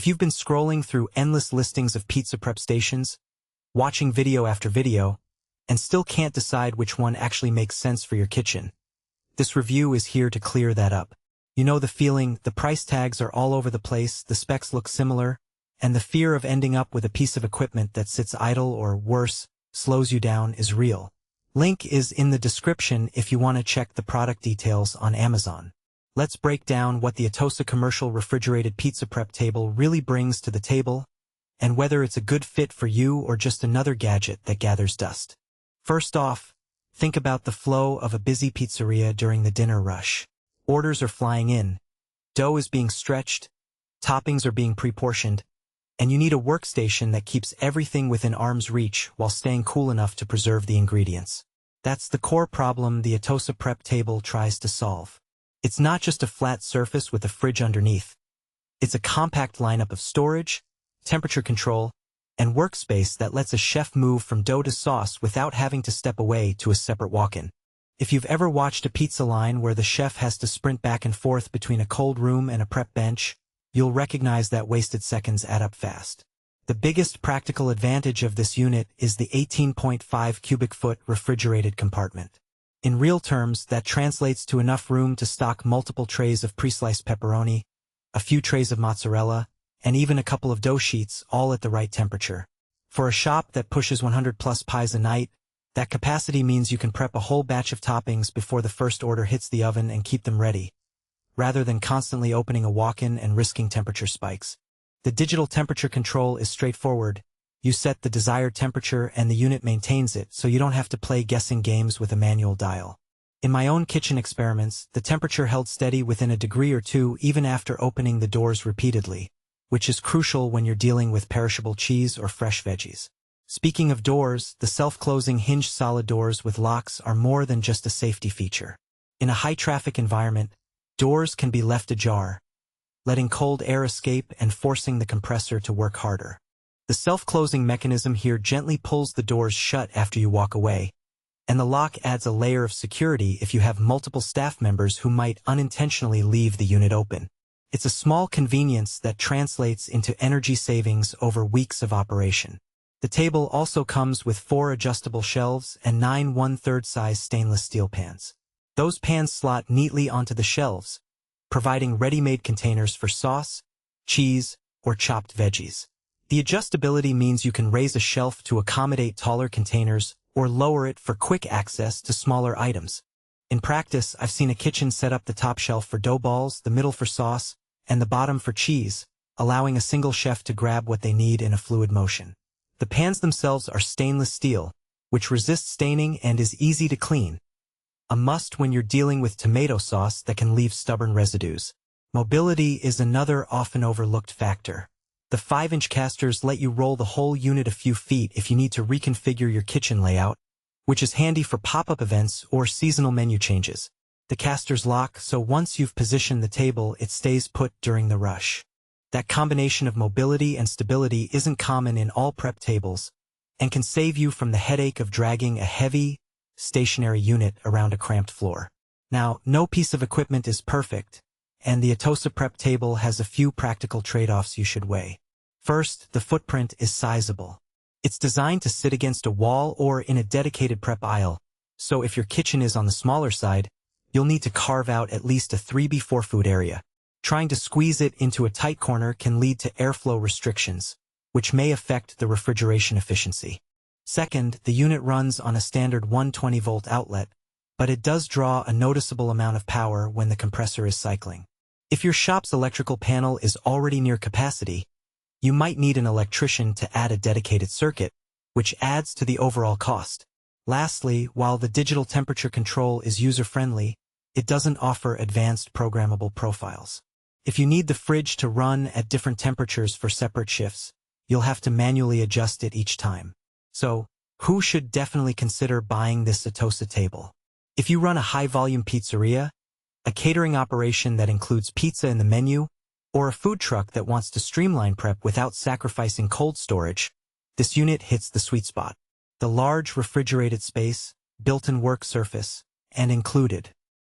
If you've been scrolling through endless listings of pizza prep stations, watching video after video, and still can't decide which one actually makes sense for your kitchen, this review is here to clear that up. You know the feeling, the price tags are all over the place, the specs look similar, and the fear of ending up with a piece of equipment that sits idle or, worse, slows you down is real. Link is in the description if you want to check the product details on Amazon. Let's break down what the Atosa commercial refrigerated pizza prep table really brings to the table, and whether it's a good fit for you or just another gadget that gathers dust. First off, think about the flow of a busy pizzeria during the dinner rush. Orders are flying in, dough is being stretched, toppings are being pre-portioned, and you need a workstation that keeps everything within arm's reach while staying cool enough to preserve the ingredients. That's the core problem the Atosa prep table tries to solve. It's not just a flat surface with a fridge underneath. It's a compact lineup of storage, temperature control, and workspace that lets a chef move from dough to sauce without having to step away to a separate walk-in. If you've ever watched a pizza line where the chef has to sprint back and forth between a cold room and a prep bench, you'll recognize that wasted seconds add up fast. The biggest practical advantage of this unit is the 18.5 cubic foot refrigerated compartment. In real terms, that translates to enough room to stock multiple trays of pre-sliced pepperoni, a few trays of mozzarella, and even a couple of dough sheets, all at the right temperature. For a shop that pushes 100+ pies a night, that capacity means you can prep a whole batch of toppings before the first order hits the oven and keep them ready, rather than constantly opening a walk-in and risking temperature spikes. The digital temperature control is straightforward. You set the desired temperature and the unit maintains it, so you don't have to play guessing games with a manual dial. In my own kitchen experiments, the temperature held steady within a degree or two even after opening the doors repeatedly, which is crucial when you're dealing with perishable cheese or fresh veggies. Speaking of doors, the self-closing hinged solid doors with locks are more than just a safety feature. In a high-traffic environment, doors can be left ajar, letting cold air escape and forcing the compressor to work harder. The self-closing mechanism here gently pulls the doors shut after you walk away, and the lock adds a layer of security if you have multiple staff members who might unintentionally leave the unit open. It's a small convenience that translates into energy savings over weeks of operation. The table also comes with 4 adjustable shelves and 9 1/3 size stainless steel pans. Those pans slot neatly onto the shelves, providing ready-made containers for sauce, cheese, or chopped veggies. The adjustability means you can raise a shelf to accommodate taller containers or lower it for quick access to smaller items. In practice, I've seen a kitchen set up the top shelf for dough balls, the middle for sauce, and the bottom for cheese, allowing a single chef to grab what they need in a fluid motion. The pans themselves are stainless steel, which resists staining and is easy to clean. A must when you're dealing with tomato sauce that can leave stubborn residues. Mobility is another often overlooked factor. The 5-inch casters let you roll the whole unit a few feet if you need to reconfigure your kitchen layout, which is handy for pop-up events or seasonal menu changes. The casters lock, so once you've positioned the table, it stays put during the rush. That combination of mobility and stability isn't common in all prep tables, and can save you from the headache of dragging a heavy, stationary unit around a cramped floor. Now, no piece of equipment is perfect, and the Atosa prep table has a few practical trade-offs you should weigh. First, the footprint is sizable. It's designed to sit against a wall or in a dedicated prep aisle, so if your kitchen is on the smaller side, you'll need to carve out at least a 3x4 food area. Trying to squeeze it into a tight corner can lead to airflow restrictions, which may affect the refrigeration efficiency. Second, the unit runs on a standard 120-volt outlet, but it does draw a noticeable amount of power when the compressor is cycling. If your shop's electrical panel is already near capacity, you might need an electrician to add a dedicated circuit, which adds to the overall cost. Lastly, while the digital temperature control is user-friendly, it doesn't offer advanced programmable profiles. If you need the fridge to run at different temperatures for separate shifts, you'll have to manually adjust it each time. So, who should definitely consider buying this Atosa table? If you run a high-volume pizzeria, a catering operation that includes pizza in the menu, or a food truck that wants to streamline prep without sacrificing cold storage, this unit hits the sweet spot. The large refrigerated space, built-in work surface, and included